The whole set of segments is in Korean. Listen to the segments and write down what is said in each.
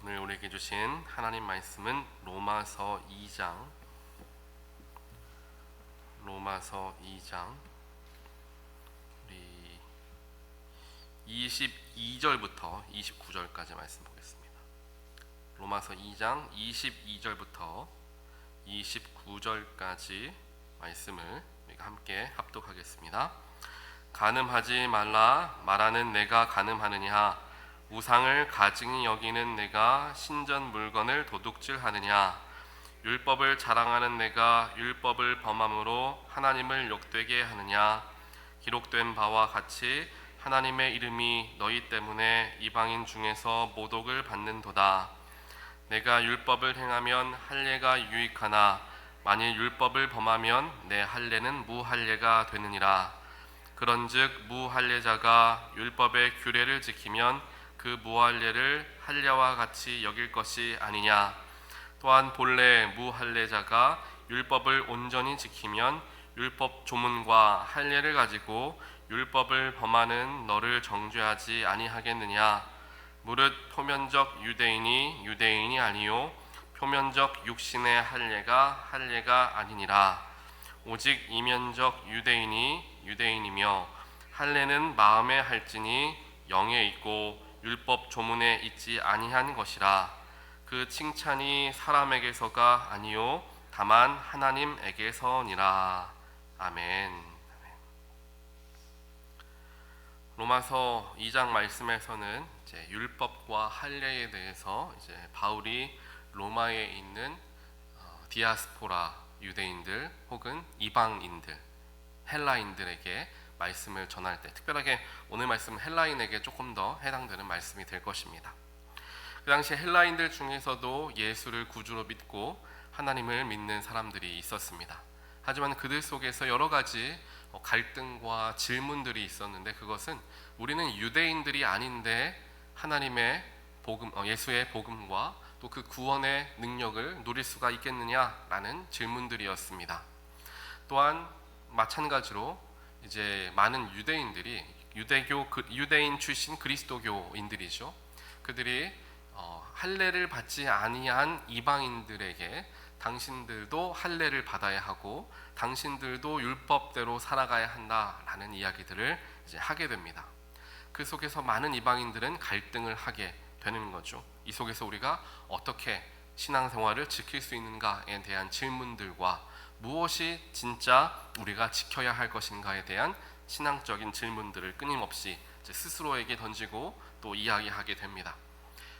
오늘 우리에게 주신 하나님 말씀은 로마서 2장 우리 22절부터 29절까지 말씀 보겠습니다. 로마서 2장 22절부터 29절까지 말씀을 우리가 함께 합독하겠습니다. 간음하지 말라 말하는 내가 간음하느냐, 우상을 가증히 여기는 내가 신전 물건을 도둑질하느냐, 율법을 자랑하는 내가 율법을 범함으로 하나님을 욕되게 하느냐. 기록된 바와 같이 하나님의 이름이 너희 때문에 이방인 중에서 모독을 받는도다. 내가 율법을 행하면 할례가 유익하나 만일 율법을 범하면 내 할례는 무할례가 되느니라. 그런즉 무할례자가 율법의 규례를 지키면 그 무할례를 할례와 같이 여길 것이 아니냐. 또한 본래 무할례자가 율법을 온전히 지키면 율법 조문과 할례를 가지고 율법을 범하는 너를 정죄하지 아니하겠느냐. 무릇 표면적 유대인이 유대인이 아니요 표면적 육신의 할례가 할례가 아니니라. 오직 이면적 유대인이 유대인이며 할례는 마음에 할지니 영에 있고 율법 조문에 있지 아니한 것이라. 그 칭찬이 사람에게서가 아니요 다만 하나님에게서니라. 아멘. 로마서 2장 말씀에서는 이제 율법과 할례에 대해서 이제 바울이 로마에 있는 디아스포라 유대인들 혹은 이방인들 헬라인들에게 말씀을 전할 때, 특별하게 오늘 말씀은 헬라인에게 조금 더 해당되는 말씀이 될 것입니다. 그 당시 헬라인들 중에서도 예수를 구주로 믿고 하나님을 믿는 사람들이 있었습니다. 하지만 그들 속에서 여러 가지 갈등과 질문들이 있었는데, 그것은 우리는 유대인들이 아닌데 하나님의 복음, 예수의 복음과 또 그 구원의 능력을 누릴 수가 있겠느냐라는 질문들이었습니다. 또한 마찬가지로 이제 많은 유대인들이 유대인 출신 그리스도교인들이죠. 그들이 할례를 받지 아니한 이방인들에게 당신들도 할례를 받아야 하고 당신들도 율법대로 살아가야 한다라는 이야기들을 이제 하게 됩니다. 그 속에서 많은 이방인들은 갈등을 하게 되는 거죠. 이 속에서 우리가 어떻게 신앙생활을 지킬 수 있는가에 대한 질문들과 무엇이 진짜 우리가 지켜야 할 것인가에 대한 신앙적인 질문들을 끊임없이 스스로에게 던지고 또 이야기하게 됩니다.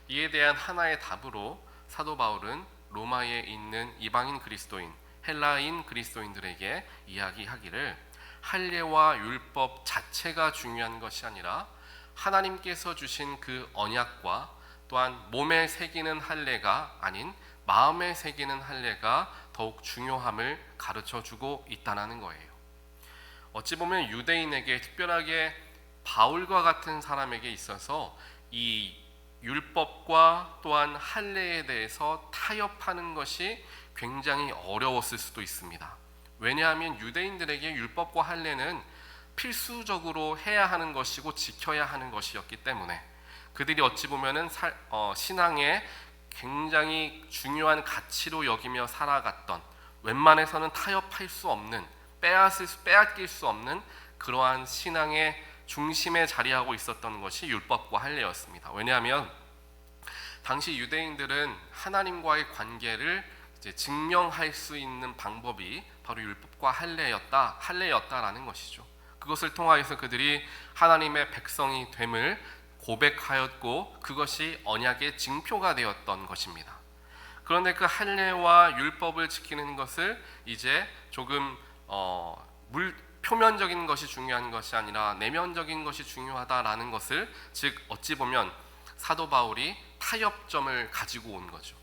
이에 대한 하나의 답으로 사도 바울은 로마에 있는 이방인 그리스도인, 헬라인 그리스도인들에게 이야기하기를, 할례와 율법 자체가 중요한 것이 아니라 하나님께서 주신 그 언약과 또한 몸에 새기는 할례가 아닌 마음에 새기는 할례가 더욱 중요함을 가르쳐주고 있다는 거예요. 어찌 보면 유대인에게, 특별하게 바울과 같은 사람에게 있어서 이 율법과 또한 할례에 대해서 타협하는 것이 굉장히 어려웠을 수도 있습니다. 왜냐하면 유대인들에게 율법과 할례는 필수적으로 해야 하는 것이고 지켜야 하는 것이었기 때문에 그들이 어찌 보면은 신앙의 굉장히 중요한 가치로 여기며 살아갔던, 웬만해서는 타협할 수 없는, 빼앗길 수 없는 그러한 신앙의 중심에 자리하고 있었던 것이 율법과 할례였습니다. 왜냐하면 당시 유대인들은 하나님과의 관계를 이제 증명할 수 있는 방법이 바로 율법과 할례였다라는 것이죠. 그것을 통하여서 그들이 하나님의 백성이 됨을 고백하였고 그것이 언약의 징표가 되었던 것입니다. 그런데 그 할례와 율법을 지키는 것을 이제 조금 표면적인 것이 중요한 것이 아니라 내면적인 것이 중요하다라는 것을, 즉 어찌 보면 사도 바울이 타협점을 가지고 온 거죠.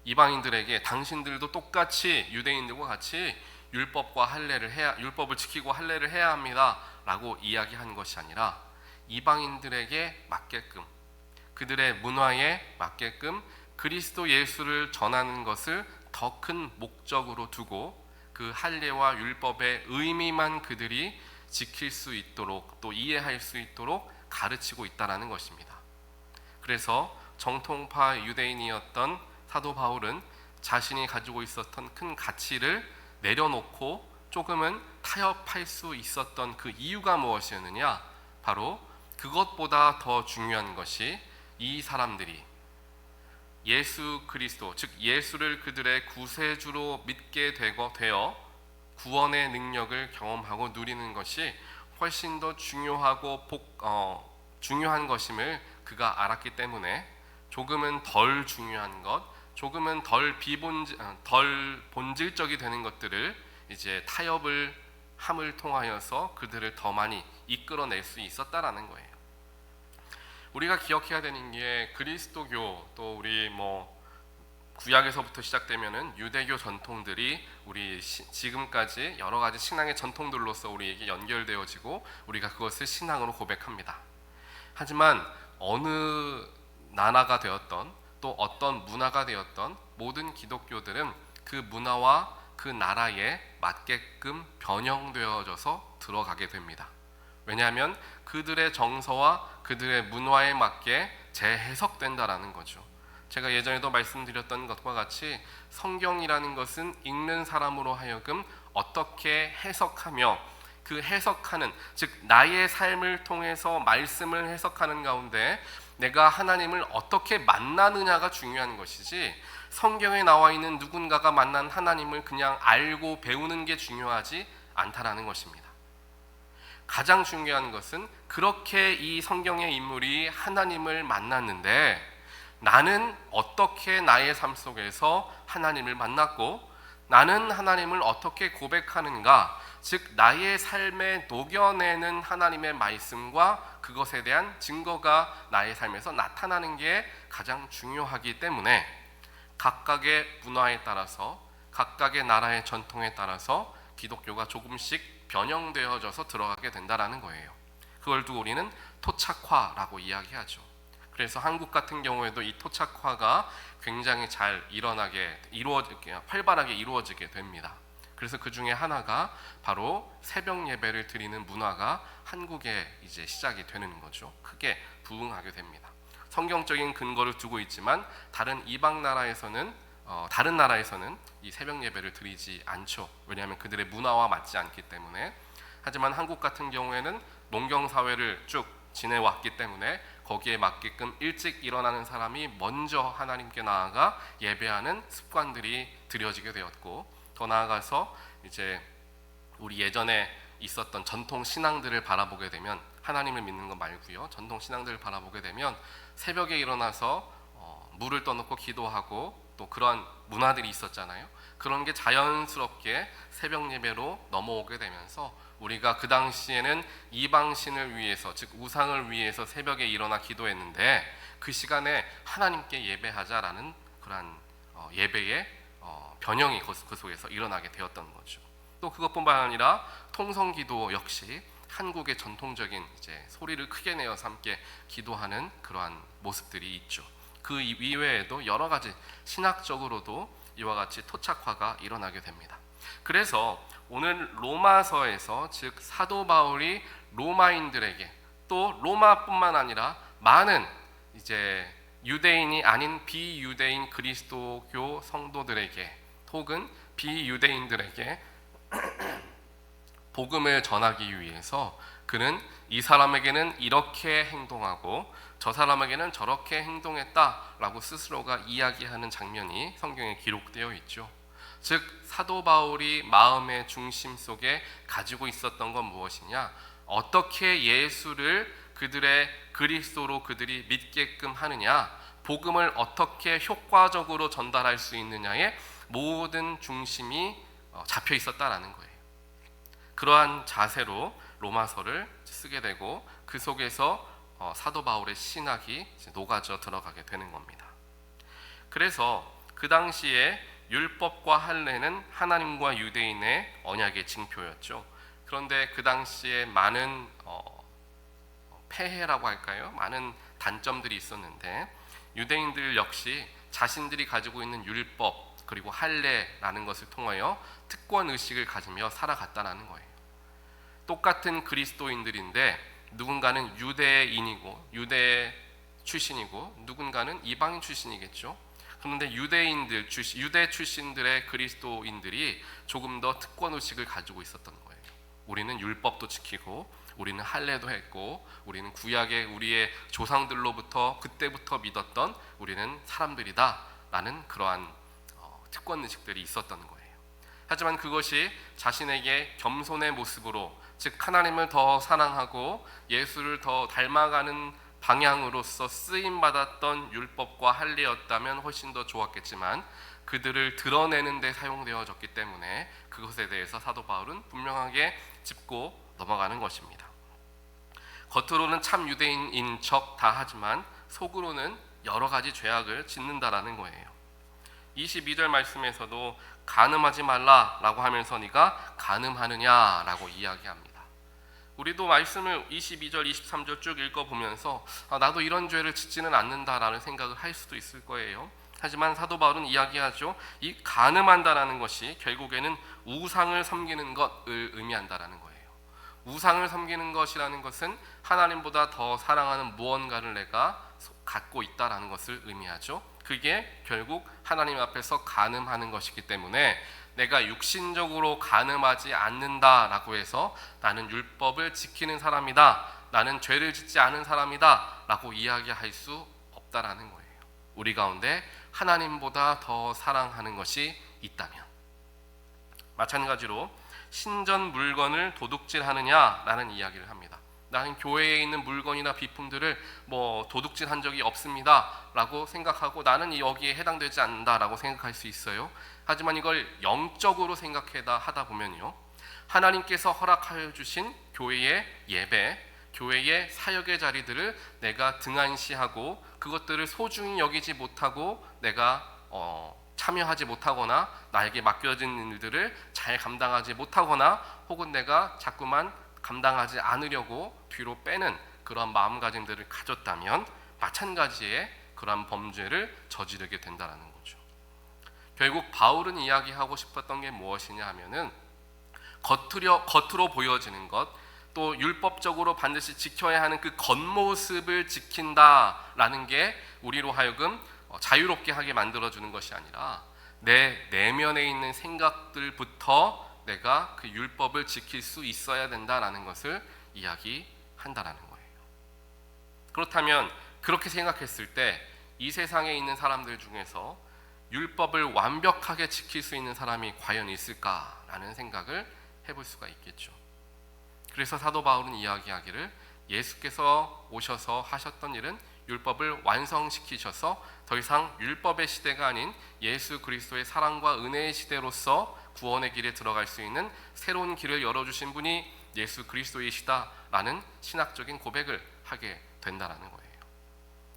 이방인들에게 당신들도 똑같이 유대인들과 같이 율법을 지키고 할례를 해야 합니다라고 이야기한 것이 아니라 이방인들에게 맞게끔, 그들의 문화에 맞게끔 그리스도 예수를 전하는 것을 더 큰 목적으로 두고 그 할례와 율법의 의미만 그들이 지킬 수 있도록 또 이해할 수 있도록 가르치고 있다는 것입니다. 그래서 정통파 유대인이었던 사도 바울은 자신이 가지고 있었던 큰 가치를 내려놓고 조금은 타협할 수 있었던 그 이유가 무엇이었느냐? 바로 그것보다 더 중요한 것이 이 사람들이 예수 그리스도, 즉 예수를 그들의 구세주로 믿게 되어 구원의 능력을 경험하고 누리는 것이 훨씬 더 중요한 것임을 그가 알았기 때문에 조금은 덜 중요한 것, 조금은 덜 본질적이 되는 것들을 이제 타협을 함을 통하여서 그들을 더 많이 이끌어낼 수 있었다라는 거예요. 우리가 기억해야 되는 게 그리스도교, 또 우리 구약에서부터 시작되면은 유대교 전통들이 우리 지금까지 여러 가지 신앙의 전통들로서 우리에게 연결되어지고 우리가 그것을 신앙으로 고백합니다. 하지만 어느 나라가 되었던 또 어떤 문화가 되었던 모든 기독교들은 그 문화와 그 나라에 맞게끔 변형되어져서 들어가게 됩니다. 왜냐하면 그들의 정서와 그들의 문화에 맞게 재해석된다라는 거죠. 제가 예전에도 말씀드렸던 것과 같이 성경이라는 것은 읽는 사람으로 하여금 어떻게 해석하며 그 해석하는, 즉 나의 삶을 통해서 말씀을 해석하는 가운데 내가 하나님을 어떻게 만나느냐가 중요한 것이지, 성경에 나와 있는 누군가가 만난 하나님을 그냥 알고 배우는 게 중요하지 않다라는 것입니다. 가장 중요한 것은 그렇게 이 성경의 인물이 하나님을 만났는데 나는 어떻게 나의 삶 속에서 하나님을 만났고 나는 하나님을 어떻게 고백하는가, 즉 나의 삶에 녹여내는 하나님의 말씀과 그것에 대한 증거가 나의 삶에서 나타나는 게 가장 중요하기 때문에 각각의 문화에 따라서 각각의 나라의 전통에 따라서 기독교가 조금씩 변형되어져서 들어가게 된다라는 거예요. 그걸 두고 우리는 토착화라고 이야기하죠. 그래서 한국 같은 경우에도 이 토착화가 굉장히 잘 활발하게 이루어지게 됩니다. 그래서 그 중에 하나가 바로 새벽 예배를 드리는 문화가 한국에 이제 시작이 되는 거죠. 크게 부흥하게 됩니다. 성경적인 근거를 두고 있지만 다른 이방 나라에서는 다른 나라에서는 이 새벽 예배를 드리지 않죠. 왜냐하면 그들의 문화와 맞지 않기 때문에. 하지만 한국 같은 경우에는 농경 사회를 쭉 지내왔기 때문에 거기에 맞게끔 일찍 일어나는 사람이 먼저 하나님께 나아가 예배하는 습관들이 들여지게 되었고, 더 나아가서 이제 우리 예전에 있었던 전통 신앙들을 바라보게 되면, 하나님을 믿는 것 말고요, 전통 신앙들을 바라보게 되면 새벽에 일어나서 물을 떠놓고 기도하고 또 그러한 문화들이 있었잖아요. 그런 게 자연스럽게 새벽 예배로 넘어오게 되면서 우리가 그 당시에는 이방신을 위해서, 즉 우상을 위해서 새벽에 일어나 기도했는데 그 시간에 하나님께 예배하자라는 그러한 예배의 변형이 그 속에서 일어나게 되었던 거죠. 또 그것뿐만 아니라 통성기도 역시 한국의 전통적인 이제 소리를 크게 내어 함께 기도하는 그러한 모습들이 있죠. 그 이외에도 여러 가지 신학적으로도 이와 같이 토착화가 일어나게 됩니다. 그래서 오늘 로마서에서, 즉 사도 바울이 로마인들에게, 또 로마뿐만 아니라 많은 이제 유대인이 아닌 비유대인 그리스도교 성도들에게 혹은 비유대인들에게 복음을 전하기 위해서 그는 이 사람에게는 이렇게 행동하고 저 사람에게는 저렇게 행동했다라고 스스로가 이야기하는 장면이 성경에 기록되어 있죠. 즉 사도 바울이 마음의 중심 속에 가지고 있었던 건 무엇이냐, 어떻게 예수를 그들의 그리스도로 그들이 믿게끔 하느냐, 복음을 어떻게 효과적으로 전달할 수 있느냐에 모든 중심이 잡혀 있었다라는 거예요. 그러한 자세로 로마서를 쓰게 되고 그 속에서 사도 바울의 신학이 녹아져 들어가게 되는 겁니다. 그래서 그 당시에 율법과 할례는 하나님과 유대인의 언약의 징표였죠. 그런데 그 당시에 많은 폐해라고 할까요? 많은 단점들이 있었는데 유대인들 역시 자신들이 가지고 있는 율법 그리고 할례라는 것을 통하여 특권 의식을 가지며 살아갔다는 거예요. 똑같은 그리스도인들인데 누군가는 유대인이고 유대 출신이고 누군가는 이방인 출신이겠죠. 그런데 유대 출신들의 그리스도인들이 조금 더 특권 의식을 가지고 있었던 거예요. 우리는 율법도 지키고 우리는 할례도 했고 우리는 구약의 우리의 조상들로부터 그때부터 믿었던 우리는 사람들이다라는 그러한 특권 의식들이 있었던 거예요. 하지만 그것이 자신에게 겸손의 모습으로, 즉 하나님을 더 사랑하고 예수를 더 닮아가는 방향으로서 쓰임받았던 율법과 할례였다면 훨씬 더 좋았겠지만 그들을 드러내는 데 사용되어졌기 때문에 그것에 대해서 사도 바울은 분명하게 짚고 넘어가는 것입니다. 겉으로는 참 유대인인 척 다 하지만 속으로는 여러 가지 죄악을 짓는다라는 거예요. 22절 말씀에서도 간음하지 말라라고 하면서 네가 간음하느냐라고 이야기합니다. 우리도 말씀을 22절, 23절 쭉 읽어보면서 나도 이런 죄를 짓지는 않는다라는 생각을 할 수도 있을 거예요. 하지만 사도 바울은 이야기하죠. 이 간음한다라는 것이 결국에는 우상을 섬기는 것을 의미한다라는 거예요. 우상을 섬기는 것이라는 것은 하나님보다 더 사랑하는 무언가를 내가 갖고 있다라는 것을 의미하죠. 그게 결국 하나님 앞에서 간음하는 것이기 때문에 내가 육신적으로 간음하지 않는다라고 해서 나는 율법을 지키는 사람이다, 나는 죄를 짓지 않은 사람이다 라고 이야기할 수 없다라는 거예요. 우리 가운데 하나님보다 더 사랑하는 것이 있다면. 마찬가지로 신전 물건을 도둑질하느냐라는 이야기를 합니다. 나는 교회에 있는 물건이나 비품들을 도둑질한 적이 없습니다라고 생각하고 나는 여기에 해당되지 않는다라고 생각할 수 있어요. 하지만 이걸 영적으로 하다 보면요, 하나님께서 허락하여 주신 교회의 예배, 교회의 사역의 자리들을 내가 등한시하고 그것들을 소중히 여기지 못하고 내가 참여하지 못하거나 나에게 맡겨진 일들을 잘 감당하지 못하거나 혹은 내가 자꾸만 감당하지 않으려고 뒤로 빼는 그런 마음가짐들을 가졌다면 마찬가지의 그런 범죄를 저지르게 된다는 거죠. 결국 바울은 이야기하고 싶었던 게 무엇이냐 하면은 겉으로 보여지는 것, 또 율법적으로 반드시 지켜야 하는 그 겉모습을 지킨다라는 게 우리로 하여금 자유롭게 하게 만들어주는 것이 아니라 내 내면에 있는 생각들부터 내가 그 율법을 지킬 수 있어야 된다라는 것을 이야기한다라는 거예요. 그렇다면 그렇게 생각했을 때 이 세상에 있는 사람들 중에서 율법을 완벽하게 지킬 수 있는 사람이 과연 있을까라는 생각을 해볼 수가 있겠죠. 그래서 사도 바울은 이야기하기를 예수께서 오셔서 하셨던 일은 율법을 완성시키셔서 더 이상 율법의 시대가 아닌 예수 그리스도의 사랑과 은혜의 시대로서 구원의 길에 들어갈 수 있는 새로운 길을 열어주신 분이 예수 그리스도이시다라는 신학적인 고백을 하게 된다라는 거예요.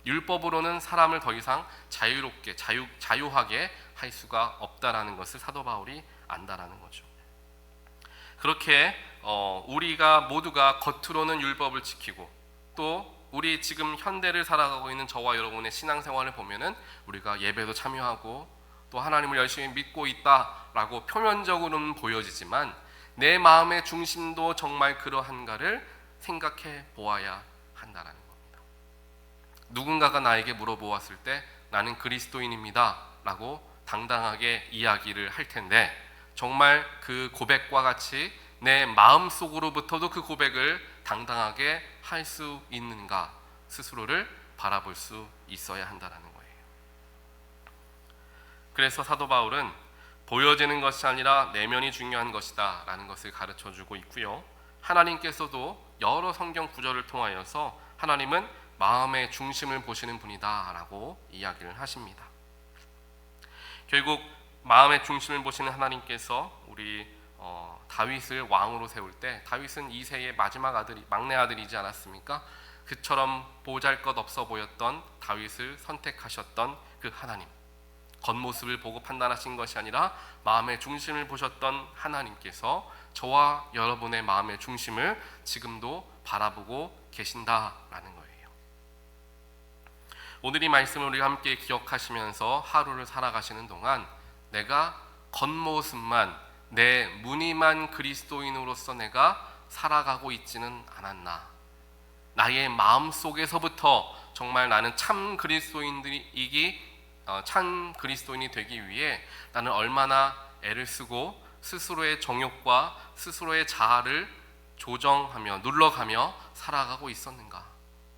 율법으로는 사람을 더 이상 자유롭게 자유하게 할 수가 없다라는 것을 사도 바울이 안다라는 거죠. 그렇게 우리가 모두가 겉으로는 율법을 지키고 또 우리 지금 현대를 살아가고 있는 저와 여러분의 신앙생활을 보면은 우리가 예배도 참여하고 또 하나님을 열심히 믿고 있다라고 표면적으로는 보여지지만 내 마음의 중심도 정말 그러한가를 생각해 보아야 한다라는 겁니다. 누군가가 나에게 물어보았을 때 나는 그리스도인입니다 라고 당당하게 이야기를 할 텐데 정말 그 고백과 같이 내 마음속으로부터도 그 고백을 당당하게 할 수 있는가 스스로를 바라볼 수 있어야 한다는 거예요. 그래서 사도 바울은 보여지는 것이 아니라 내면이 중요한 것이다 라는 것을 가르쳐주고 있고요. 하나님께서도 여러 성경 구절을 통하여서 하나님은 마음의 중심을 보시는 분이다 라고 이야기를 하십니다. 결국 마음의 중심을 보시는 하나님께서 우리 다윗을 왕으로 세울 때 다윗은 이새의 막내 아들이지 않았습니까? 그처럼 보잘것없어 보였던 다윗을 선택하셨던 그 하나님, 겉모습을 보고 판단하신 것이 아니라 마음의 중심을 보셨던 하나님께서 저와 여러분의 마음의 중심을 지금도 바라보고 계신다라는 거예요. 오늘 이 말씀을 우리가 함께 기억하시면서 하루를 살아가시는 동안 내가 겉모습만 내 무늬만 그리스도인으로서 내가 살아가고 있지는 않았나, 나의 마음속에서부터 정말 나는 참 그리스도인이 되기 위해 나는 얼마나 애를 쓰고 스스로의 정욕과 스스로의 자아를 조정하며 눌러가며 살아가고 있었는가,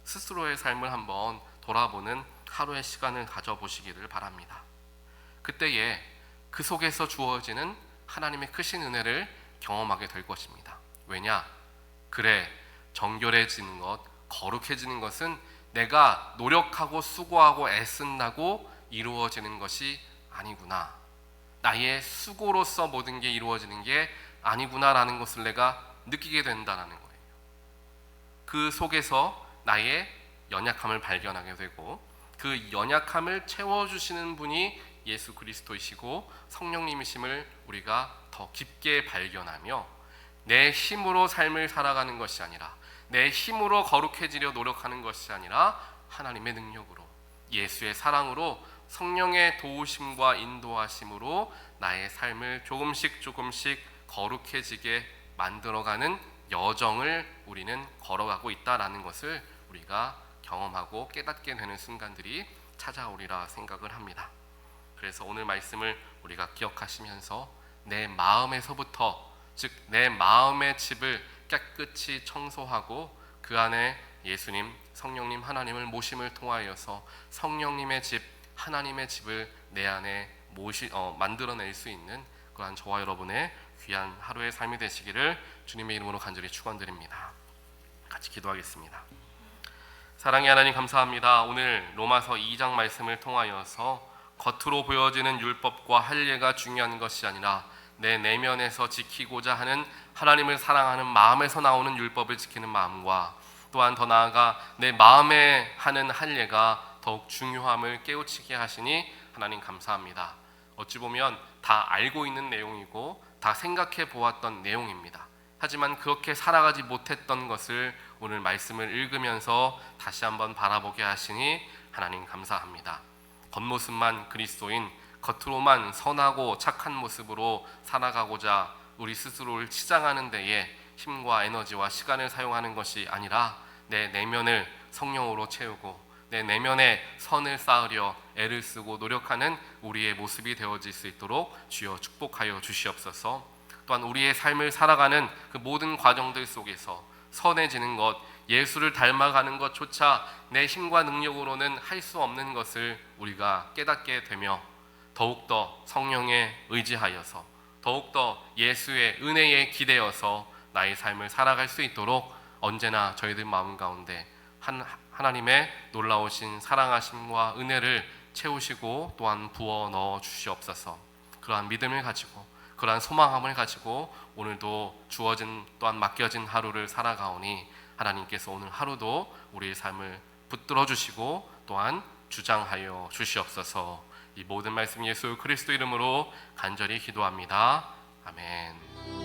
스스로의 삶을 한번 돌아보는 하루의 시간을 가져보시기를 바랍니다. 그때에 그 속에서 주어지는 하나님의 크신 은혜를 경험하게 될 것입니다. 왜냐? 그래, 정결해지는 것, 거룩해지는 것은 내가 노력하고 수고하고 애쓴다고 이루어지는 것이 아니구나, 나의 수고로서 모든 게 이루어지는 게 아니구나라는 것을 내가 느끼게 된다는 거예요. 그 속에서 나의 연약함을 발견하게 되고 그 연약함을 채워주시는 분이 예수 그리스도이시고 성령님이심을 우리가 더 깊게 발견하며 내 힘으로 삶을 살아가는 것이 아니라 내 힘으로 거룩해지려 노력하는 것이 아니라 하나님의 능력으로, 예수의 사랑으로, 성령의 도우심과 인도하심으로 나의 삶을 조금씩 거룩해지게 만들어가는 여정을 우리는 걸어가고 있다라는 것을 우리가 경험하고 깨닫게 되는 순간들이 찾아오리라 생각을 합니다. 그래서 오늘 말씀을 우리가 기억하시면서 내 마음에서부터, 즉 내 마음의 집을 깨끗이 청소하고 그 안에 예수님, 성령님, 하나님을 모심을 통하여서 성령님의 집, 하나님의 집을 내 안에 만들어낼 수 있는 그러한 저와 여러분의 귀한 하루의 삶이 되시기를 주님의 이름으로 간절히 축원드립니다. 같이 기도하겠습니다. 사랑의 하나님 감사합니다. 오늘 로마서 2장 말씀을 통하여서 겉으로 보여지는 율법과 할례가 중요한 것이 아니라 내 내면에서 지키고자 하는 하나님을 사랑하는 마음에서 나오는 율법을 지키는 마음과 또한 더 나아가 내 마음에 하는 할례가 더욱 중요함을 깨우치게 하시니 하나님 감사합니다. 어찌 보면 다 알고 있는 내용이고 다 생각해 보았던 내용입니다. 하지만 그렇게 살아가지 못했던 것을 오늘 말씀을 읽으면서 다시 한번 바라보게 하시니 하나님 감사합니다. 겉모습만 그리스도인, 겉으로만 선하고 착한 모습으로 살아가고자 우리 스스로를 치장하는 데에 힘과 에너지와 시간을 사용하는 것이 아니라 내 내면을 성령으로 채우고 내 내면에 선을 쌓으려 애를 쓰고 노력하는 우리의 모습이 되어질 수 있도록 주여 축복하여 주시옵소서. 또한 우리의 삶을 살아가는 그 모든 과정들 속에서 선해지는 것, 예수를 닮아가는 것조차 내 힘과 능력으로는 할 수 없는 것을 우리가 깨닫게 되며 더욱더 성령에 의지하여서 더욱더 예수의 은혜에 기대어서 나의 삶을 살아갈 수 있도록 언제나 저희들 마음 가운데 하나님의 놀라우신 사랑하심과 은혜를 채우시고 또한 부어 넣어 주시옵소서. 그러한 믿음을 가지고 그러한 소망함을 가지고 오늘도 주어진 또한 맡겨진 하루를 살아가오니 하나님께서 오늘 하루도 우리의 삶을 붙들어 주시고 또한 주장하여 주시옵소서. 이 모든 말씀 예수 그리스도 이름으로 간절히 기도합니다. 아멘.